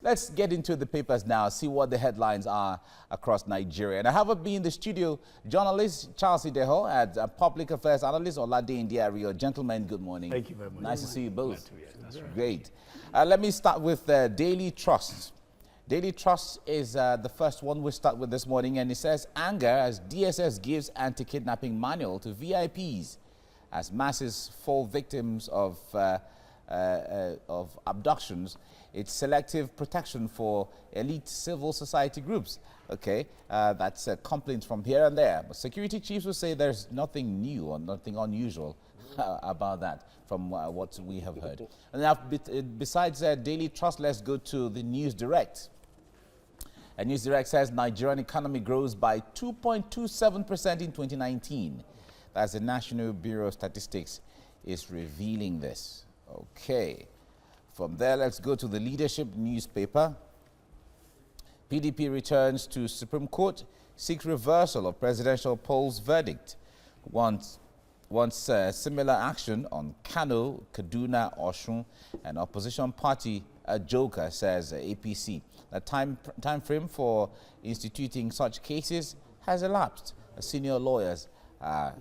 let's get into the papers now, see what the headlines are across Nigeria. And I have with me in the studio journalist Charles Ideho and public affairs analyst Olade Indiario. Gentlemen, good morning. Thank you very much. Nice to see you both. That's right. Great. Let me start with Daily Trust. Daily Trust is the first one we start with this morning, and it says anger as DSS gives anti-kidnapping manual to VIPs as masses fall victims of abductions. It's selective protection for elite civil society groups. Okay, that's complaints from here and there. But security chiefs will say there's nothing new or nothing unusual about that from what we have heard. And now, besides Daily Trust, let's go to the News Direct. News Direct says Nigerian economy grows by 2.27% in 2019. That's the National Bureau of Statistics is revealing this. Okay. From there, let's go to the Leadership newspaper. PDP returns to Supreme Court, seeks reversal of presidential poll's verdict. Wants similar action on Kano, Kaduna, Osun, and opposition party Joker, says APC. The time frame for instituting such cases has elapsed. Senior lawyers are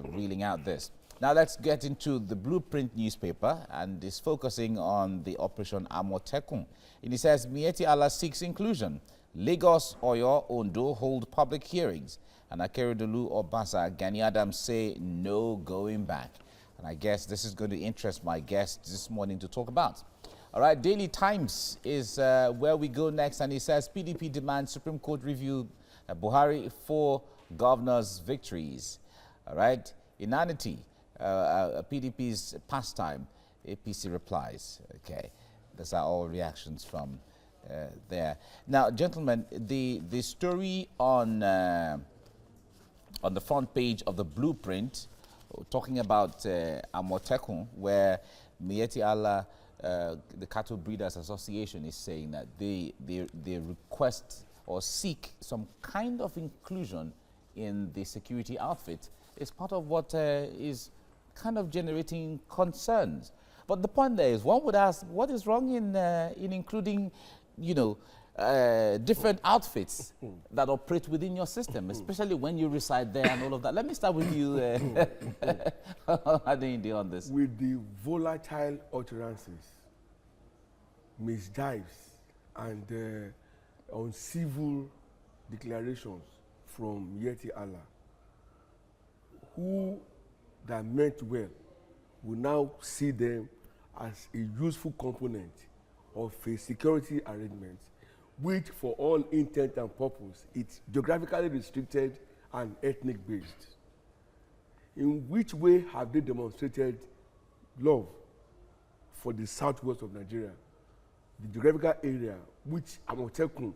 reeling out this. Now let's get into the Blueprint newspaper, and is focusing on the Operation Amotekun. And it says Miyetti Allah seeks inclusion. Lagos, Oyo, Ondo hold public hearings. And Akeredolu, Obasa, Gani Adams say no going back. And I guess this is going to interest my guests this morning to talk about. All right, Daily Times is where we go next, and it says PDP demands Supreme Court review Buhari 4 governors' victories. All right, inanity, PDP's pastime, APC replies. Okay, those are all reactions from there. Now, gentlemen, the story on the front page of the Blueprint, talking about Amotekun, where Miyetti Allah, the Cattle Breeders Association, is saying that they request or seek some kind of inclusion in the security outfit. Is part of what is kind of generating concerns. But the point there is, one would ask, what is wrong in including, you know, different outfits that operate within your system, especially when you reside there and all of that? Let me start with you, on this. With the volatile utterances, misdives, and uncivil declarations from Miyetti Allah, who that meant well will now see them as a useful component of a security arrangement, which for all intent and purpose, it's geographically restricted and ethnic based. In which way have they demonstrated love for the southwest of Nigeria, the geographical area which Amotekun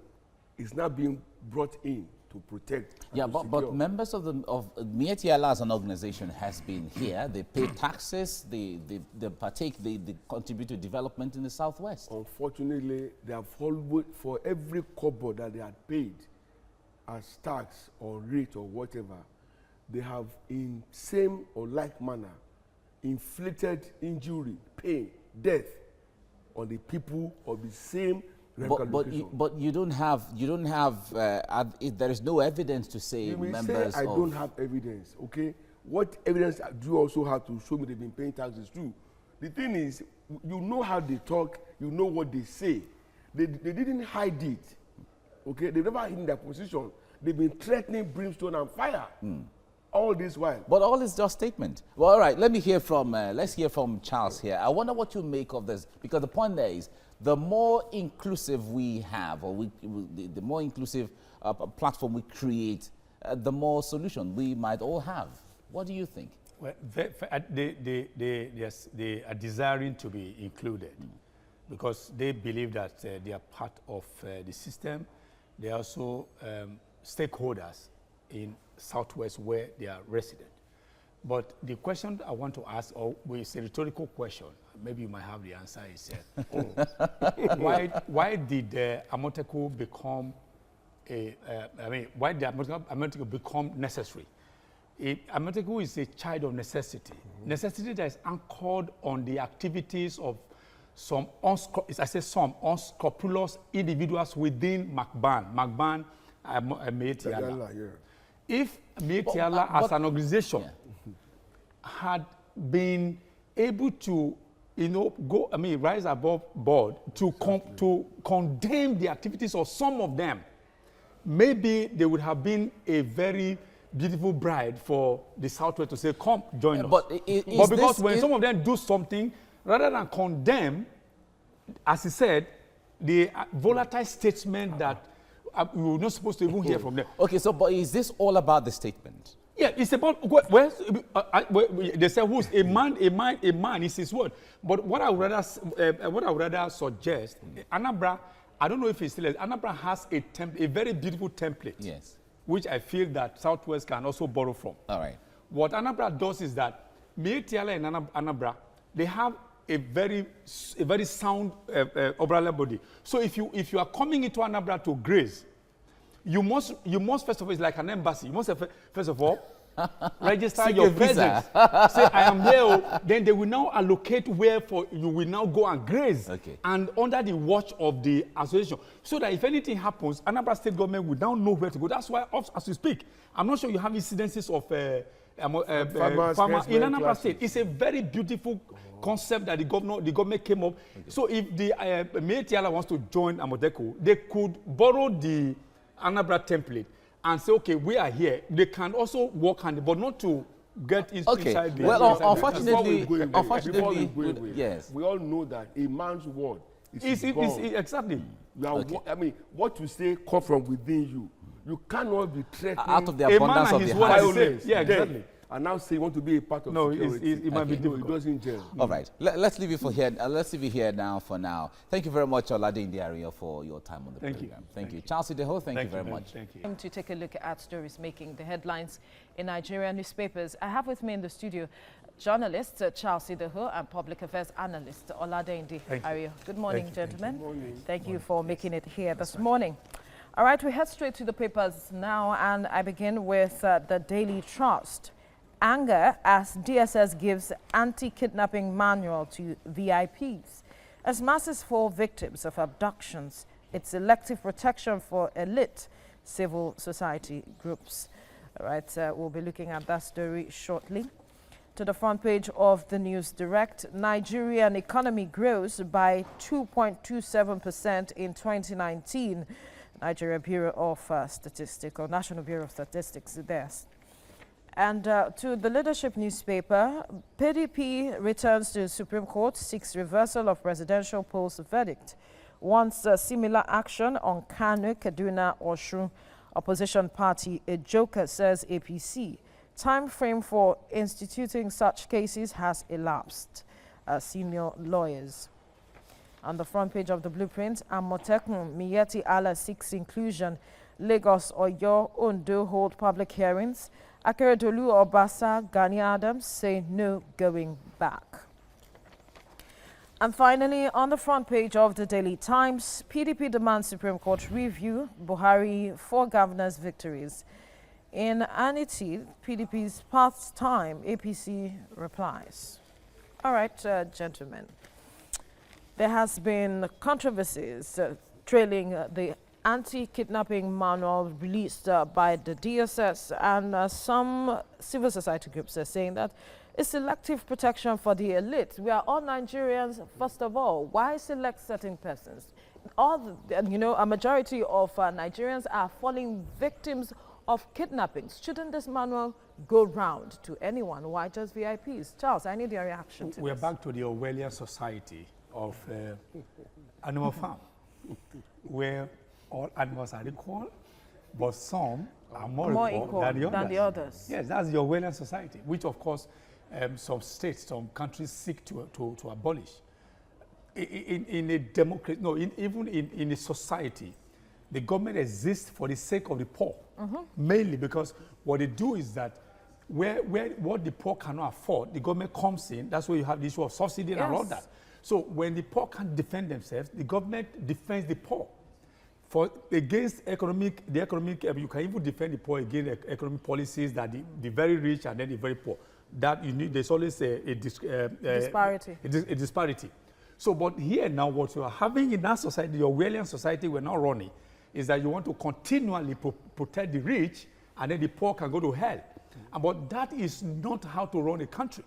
is now being brought in to protect? Yeah, but members of Miyetti Allah as an organization has been here. They pay taxes, they partake, they contribute to development in the southwest. Unfortunately, they have followed for every kobo that they had paid as tax or rate or whatever, they have in same or like manner inflicted injury, pain, death on the people of the same. But you don't have there is no evidence to say you may members say I don't have evidence. Okay, what evidence do you also have to show me they've been paying taxes too? The thing is, you know how they talk, you know what they say. They didn't hide it. Okay, they've never hidden their position. They've been threatening brimstone and fire all this while. But all is just statement. Well, all right, let's hear from Charles here. I wonder what you make of this, because the point there is, the more inclusive we have, or the more inclusive platform we create, the more solution we might all have. What do you think? Well, they are desiring to be included because they believe that they are part of the system. They are also stakeholders in Southwest where they are resident. But the question I want to ask, or it's a rhetorical question, maybe you might have the answer, is why did Amotekun become why did Amotekun become necessary? Amotekun is a child of necessity. Necessity that is anchored on the activities of some unscrupulous individuals within McBan, Meetiala. If Meetiala as an organization had been able to, rise above board to condemn the activities of some of them, maybe there would have been a very beautiful bride for the Southwest to say, come, join us. But because when some of them do something, rather than condemn, as he said, the volatile statement that we were not supposed to even hear from them. Okay, so but is this all about the statement? Yeah, it's about, they say who's a man is his word. But what I would rather suggest, Anambra, I don't know if it's still, Anambra has a very beautiful template. Yes. Which I feel that Southwest can also borrow from. All right. What Anambra does is that Meetiala and Anambra, they have a very sound umbrella body. So if you are coming into Anambra to graze, you must first of all, it's like an embassy. You must have, first of all register your presence. Say I am here. Then they will now allocate where for you will now go and graze. Okay. And under the watch of the association, so that if anything happens, Anambra State government will now know where to go. That's why, as we speak, I'm not sure you have incidences of farmers in Anambra State. It's a very beautiful concept that the government came up. Okay. So if the Meetiala wants to join Amotekun, they could borrow the Anambra template and say, okay, we are here. They can also work on it, but not to get inside the... Well, unfortunately, yes. We all know that a man's word is exactly. I mean, what you say comes from within you. You cannot be threatened out of the abundance of the heart. Yeah, exactly. And now say you want to be a part of security. It might be difficult. It doesn't gel. All right. Let's leave it for here. Let's leave it here now for now. Thank you very much, Olade Indiario, for your time on the program. Thank you. Charles Ideho, thank you very much. Thank you. To take a look at stories making the headlines in Nigerian newspapers. I have with me in the studio journalist Charles Ideho and public affairs analyst Olade Indiario. Good morning, gentlemen. Good morning. Thank you for making it here this morning. All right, we head straight to the papers now, and I begin with the Daily Trust. Anger as DSS gives anti-kidnapping manual to VIPs. As masses fall victims of abductions, it's selective protection for elite civil society groups. All right, we'll be looking at that story shortly. To the front page of the News Direct, Nigerian economy grows by 2.27% in 2019. Nigeria Bureau of Statistics, or National Bureau of Statistics, there. And to the leadership newspaper, PDP returns to Supreme Court, seeks reversal of presidential polls verdict, wants similar action on Kano, Kaduna, Osun. Opposition party, a joker, says APC. Time frame for instituting such cases has elapsed, senior lawyers. On the front page of the Blueprint, Amotekun, Miyetti Allah seeks inclusion. Lagos, Oyo, Ondo hold public hearings. Akeredolu, Obasa, Gani Adams say no going back. And finally, on the front page of the Daily Times, PDP demands Supreme Court review Buhari 4 governors' victories. In Anity, PDP's pastime, APC replies. All right, gentlemen. There has been controversies trailing the anti-kidnapping manual released by the DSS, and some civil society groups are saying that it's selective protection for the elite. We are all Nigerians, first of all. Why select certain persons? A majority of Nigerians are falling victims of kidnappings. Shouldn't this manual go round to anyone? Why just VIPs? Charles, I need your reaction to this. We're back to the Orwellian society of Animal Farm, where all animals are equal, but some are more equal than the others. Yes, that's the Orwellian society, which of course some states, some countries seek to abolish. In a democracy, even in a society, the government exists for the sake of the poor, mainly because what they do is that what the poor cannot afford, the government comes in. That's where you have the issue of subsidy and all that. So when the poor can't defend themselves, the government defends the poor. Against the economic, you can even defend the poor against economic policies that the very rich and then the very poor. That you need. There's always a disparity. A disparity. So, but here now, what you are having in that society, your Orwellian society we're now running, is that you want to continually protect the rich, and then the poor can go to hell. But that is not how to run a country.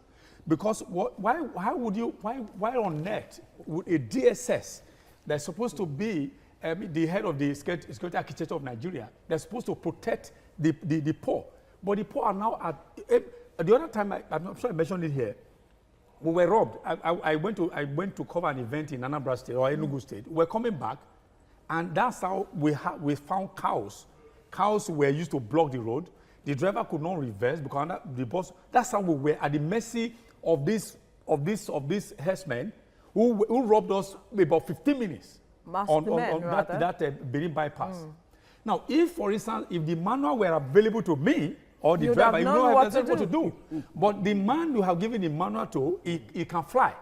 Because why on earth would a DSS that's supposed to be the head of the security architecture of Nigeria, they're supposed to protect the poor. But the poor are now at the other time, I'm not sure I mentioned it here, we were robbed. I went to cover an event in Anambra State or Enugu State. We're coming back, and that's how we found cows. Cows were used to block the road. The driver could not reverse because the bus. That's how we were at the mercy of this herdsmen who robbed us about 15 minutes on that Benin bypass. Now, if, for instance, if the manual were available to me or the driver, you know what to do. But the man you have given the manual to, he can fly.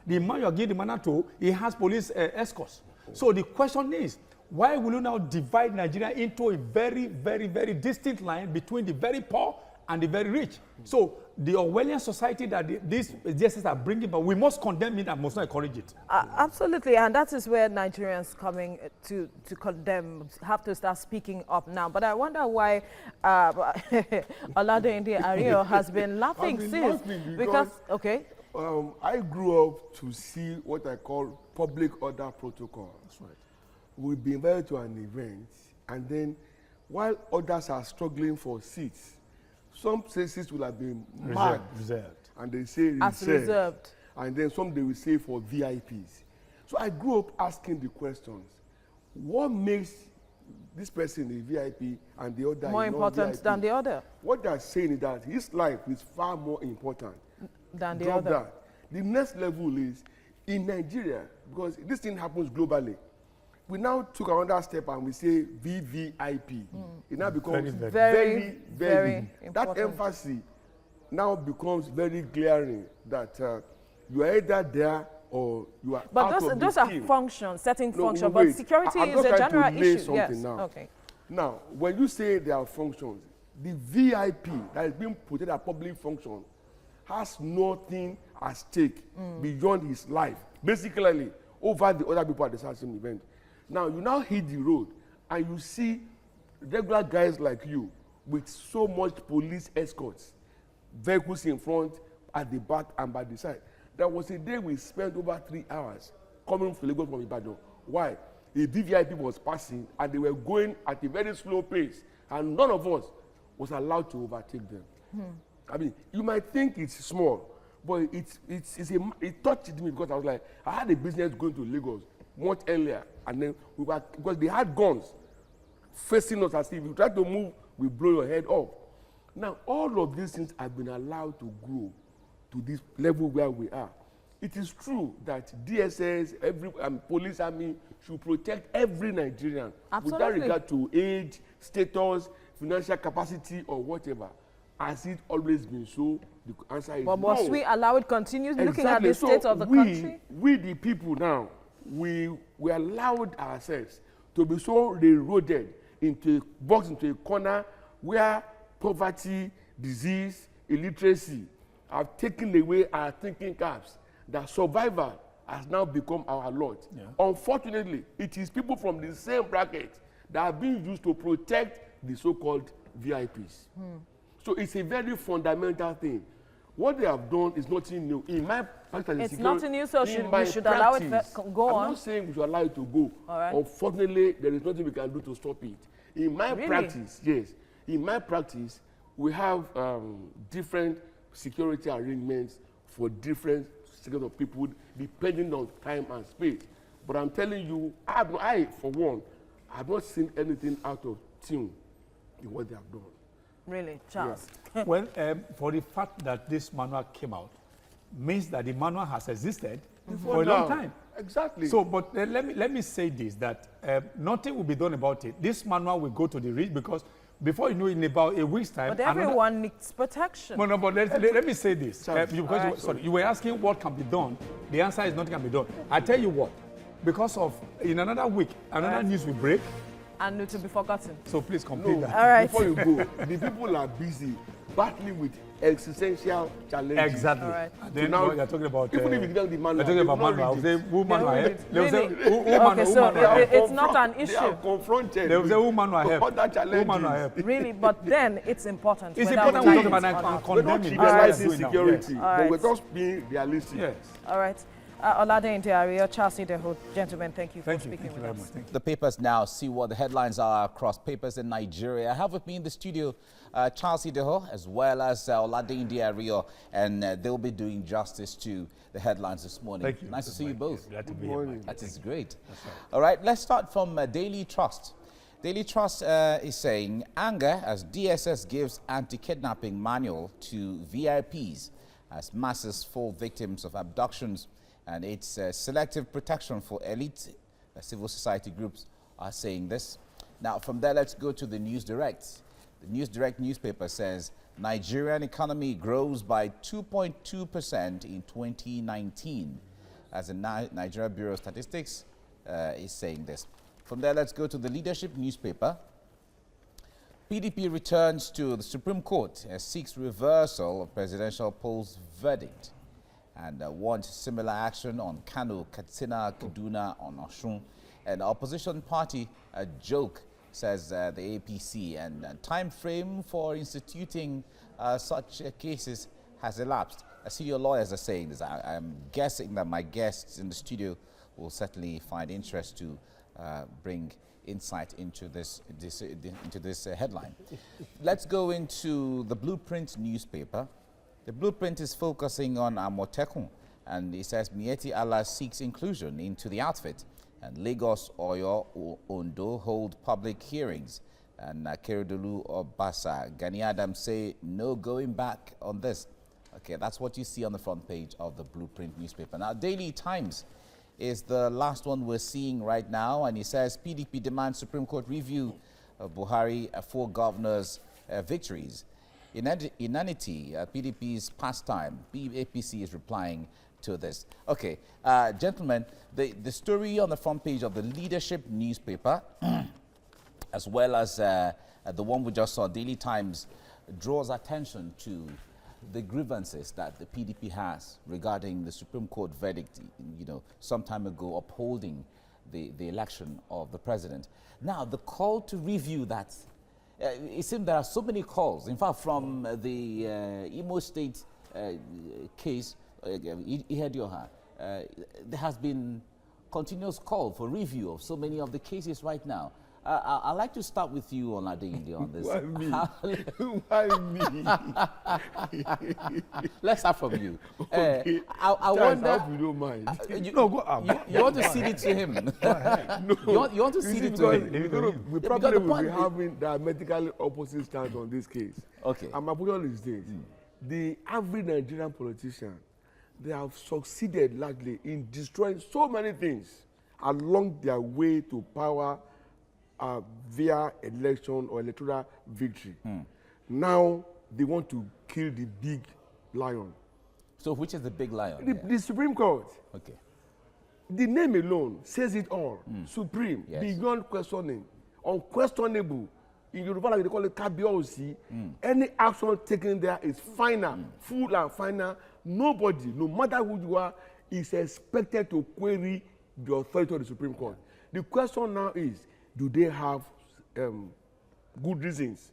The man you have given the manual to, he has police escorts. So the question is, why will you now divide Nigeria into a very, very, very distinct line between the very poor and the very rich? So the Orwellian society that these DSS are bringing, but we must condemn it and must not encourage it. Absolutely, and that is where Nigerians coming to condemn have to start speaking up now. But I wonder why Olade Ario has been laughing since. Because okay. I grew up to see what I call public order protocol. That's right. We'll be invited to an event, and then while others are struggling for seats, some places will have been marked, reserved, and they say reserved, and then some they will say for VIPs. So I grew up asking the questions: what makes this person a VIP and the other more important than the other? What they're saying is that his life is far more important than the other. That. The next level is in Nigeria, because this thing happens globally. We now took another step and we say VVIP. It now becomes very important. That emphasis now becomes very glaring that you are either there or you are out of the those are functions, certain functions, but security is a general issue. Yes. Now. Okay. Now, when you say there are functions, the VIP that is being put in a public function has nothing at stake beyond his life, basically over the other people at the same event. Now, you now hit the road and you see regular guys like you with so much police escorts, vehicles in front, at the back, and by the side. There was a day we spent over 3 hours coming from Lagos from Ibadan. Why? A VVIP was passing and they were going at a very slow pace, and none of us was allowed to overtake them. I mean, you might think it's small, but it touched me because I was like, I had a business going to Lagos much earlier, and then because they had guns facing us as if you try to move, we blow your head off. Now, all of these things have been allowed to grow to this level where we are. It is true that DSS, every police army should protect every Nigerian without regard to age, status, financial capacity, or whatever. Has it always been so? The answer is no. But must we allow it continue looking at the state of the country? We the people now, we allowed ourselves to be so railroaded into a box, into a corner where poverty, disease, illiteracy have taken away our thinking caps. That survival has now become our lot. Yeah. Unfortunately, it is people from the same bracket that are being used to protect the so-called VIPs. So it's a very fundamental thing. What they have done is nothing new. In my practice, it's nothing new, so we should allow it to go on. I'm not saying we should allow it to go. All right. Unfortunately, there is nothing we can do to stop it. In my practice, yes. In my practice, we have different security arrangements for different segments of people depending on time and space. But I'm telling you, I for one, have not seen anything out of tune in what they have done. Really, Charles? Yeah. Well, for the fact that this manual came out means that the manual has existed for a long time. Exactly. So, but let me say this, that nothing will be done about it. This manual will go to the rich because before you know, in about a week's time... But everyone needs protection. No, but let me say this. Because you were asking what can be done. The answer is nothing can be done. I tell you what, because of, in another week, another news will break. And to be forgotten. So please complete that. All right. Before you go, the people are busy battling with existential challenges. Exactly. All right. And then now, you're talking about. even if you give them the manual, They're talking about they will manual. not They read say, it. who manual read help? it. They will say, Really? who Okay, manual so help? it's not an They are issue. confronted. They will say, who manual help? Other challenges. Who manual help? Really, but then it's important. It's whether important we we like talk it about or not. We're not condemning. That's what trivializing they're doing now. security, Yes. but we're Alright. just being realistic. Yes. All right. Olade Ndiario, Charles Ideho, gentlemen, thank you for Thank you. speaking Thank you with very us. much. Thank you. The papers now see what the headlines are across papers in Nigeria. I have with me in the studio Charles Ideho as well as Olade Ndiario, and they'll be doing justice to the headlines this morning. Thank you. Nice to see you both. Glad to be here. Mike. That is great. That's right. All right, let's start from Daily Trust. Daily Trust is saying anger as DSS gives anti-kidnapping manual to VIPs as masses fall victims of abductions, and its selective protection for elite civil society groups are saying this. Now, from there, let's go to the News Direct. The News Direct newspaper says Nigerian economy grows by 2.2% in 2019, as the Nigeria Bureau of Statistics is saying this. From there, let's go to the Leadership newspaper. PDP returns to the Supreme Court and seeks reversal of presidential poll's verdict, and wants similar action on Kano, Katsina, Kaduna, on Osun. And opposition party, a joke, says the APC, and time frame for instituting such cases has elapsed. I see your lawyers are saying this. I'm guessing that my guests in the studio will certainly find interest to bring insight into this headline. Let's go into the Blueprint newspaper. The Blueprint is focusing on Amotekun, and it says Mieti Allah seeks inclusion into the outfit, and Lagos, Oyo, Ondo hold public hearings, and Keredolu or Basa, Gani Adams say no going back on this. Okay, that's what you see on the front page of the Blueprint newspaper. Now, Daily Times is the last one we're seeing right now, and it says PDP demands Supreme Court review of Buhari 4 governors' victories. Inanity, PDP's pastime. APC is replying to this. Okay, gentlemen, the story on the front page of the Leadership newspaper, as well as the one we just saw, Daily Times, draws attention to the grievances that the PDP has regarding the Supreme Court verdict, some time ago upholding the election of the president. Now, the call to review that, it seems there are so many calls. In fact, from the Imo State case, Ihedioha, there has been continuous call for review of so many of the cases right now. I'd like to start with you, Olade, on this. Why me? Why me? Let's start from you. Okay. I wonder. I hope you don't mind. No, go up. You want to cede it to him? No. You want to cede it to him? We probably will be having diametrically opposite stance on this case. Okay. And my position is this. The average Nigerian politician, they have succeeded largely in destroying so many things along their way to power via election or electoral victory. Now they want to kill the big lion. So which is the big lion? The Supreme Court. Okay. The name alone says it all. Supreme, Yes. beyond questioning, unquestionable. In Yoruba, like they call it kabiosi. Any action taken there is final, full and final. Nobody, no matter who you are, is expected to query the authority of the Supreme Court. The question now is, do they have good reasons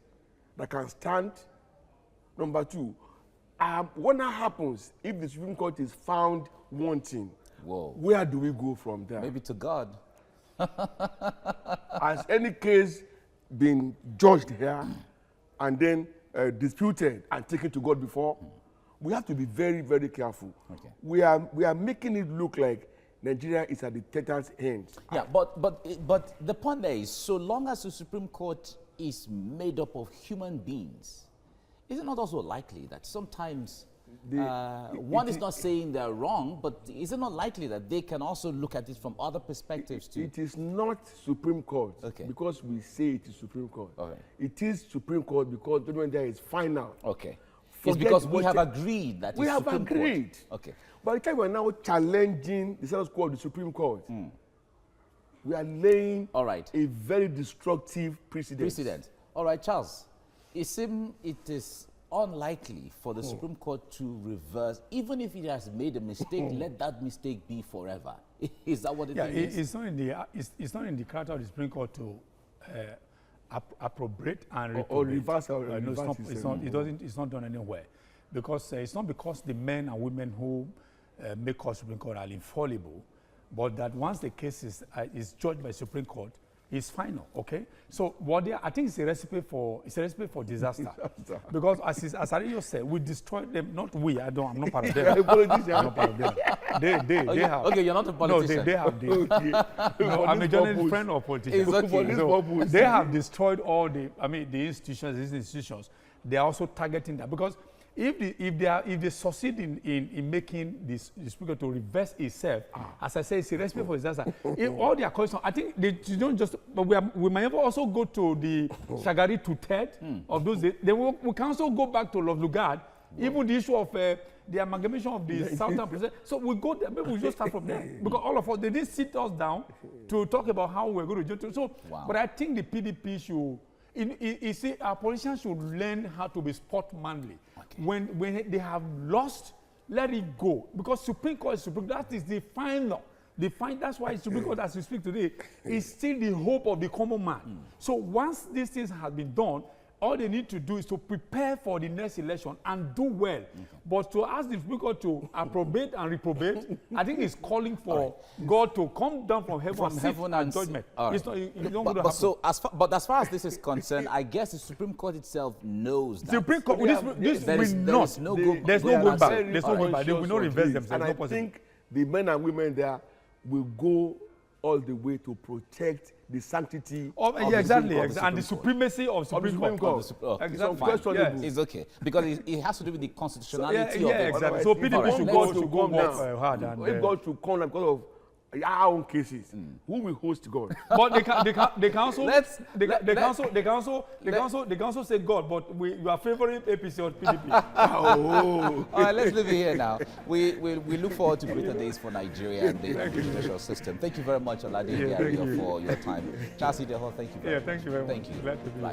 that can stand? Number 2, what now happens if the Supreme Court is found wanting? Whoa. Where do we go from there? Maybe to God. Has any case been judged here and then disputed and taken to God before? We have to be very, very careful. Okay. We are making it look like Nigeria is at the dictator's hands. Yeah, but the point there is, so long as the Supreme Court is made up of human beings, is it not also likely that sometimes one is not saying they're wrong, but is it not likely that they can also look at it from other perspectives too? It is not Supreme Court because we say it is Supreme Court. Okay. It is Supreme Court because the judgment there is final. Okay. Forget It's because we what have the- agreed that We it's have Supreme agreed. Court. Okay. By the time we are now challenging the status quo of the Supreme Court, we are laying All right. a very destructive precedent. All right, Charles. It seems it is unlikely for the Supreme Court to reverse, even if it has made a mistake, let that mistake be forever. Is that what it is? It's not in the character of the Supreme Court to appropriate and reprobate. It's not done anywhere. Because it's not because the men and women who make us Supreme Court are infallible, but that once the case is judged by Supreme Court, it's final, okay? So I think it's a recipe for disaster. Because as Ariyo said, we destroyed them, not we, I'm not part of them. I'm not part of them. They have. Okay, you're not a politician. No, they have. I'm a journalist friend of politicians. Okay. So they have destroyed all the institutions. They are also targeting that. Because if they succeed in making this speaker to reverse itself, as I say, it's a recipe for disaster. If all their questions, I think they don't just. But we might also go to the Shagari to TED of those days. Then we can also go back to Love Lugard, even the issue of the amalgamation of the Southern President. So we go there. Maybe we just start from there because all of us they didn't sit us down to talk about how we're going to do it. So, but I think the PDP should. You see, our politicians should learn how to be sportsmanly. Okay. When they have lost, let it go. Because Supreme Court is Supreme. That is the final. That's why Supreme Court, as we speak today, is still the hope of the common man. So once these things have been done, all they need to do is to prepare for the next election and do well. But to ask the Supreme Court to approbate and reprobate, I think it's calling for God to come down from heaven and judgment. It's not, but as far as this is concerned, I guess the Supreme Court itself knows that. Supreme Court, there's no going back. There's no going back. They will not reverse themselves. And I think the men and women there will go all the way to protect the sanctity of exactly, and the supremacy of Supreme Court. Exactly. It's okay because it has to do with the constitutionality of it. Exactly. So PDP should go work hard. If God should come because of our own cases, who will host God? But they can also say God, but you are favoring APC or PDP. All right, let's leave it here now. We look forward to greater days for Nigeria and the judicial system. Thank you very much, Olade Ariyo, for your time. Charles Ideho, thank you very much. Thank you very much. Thank you. Glad to be here.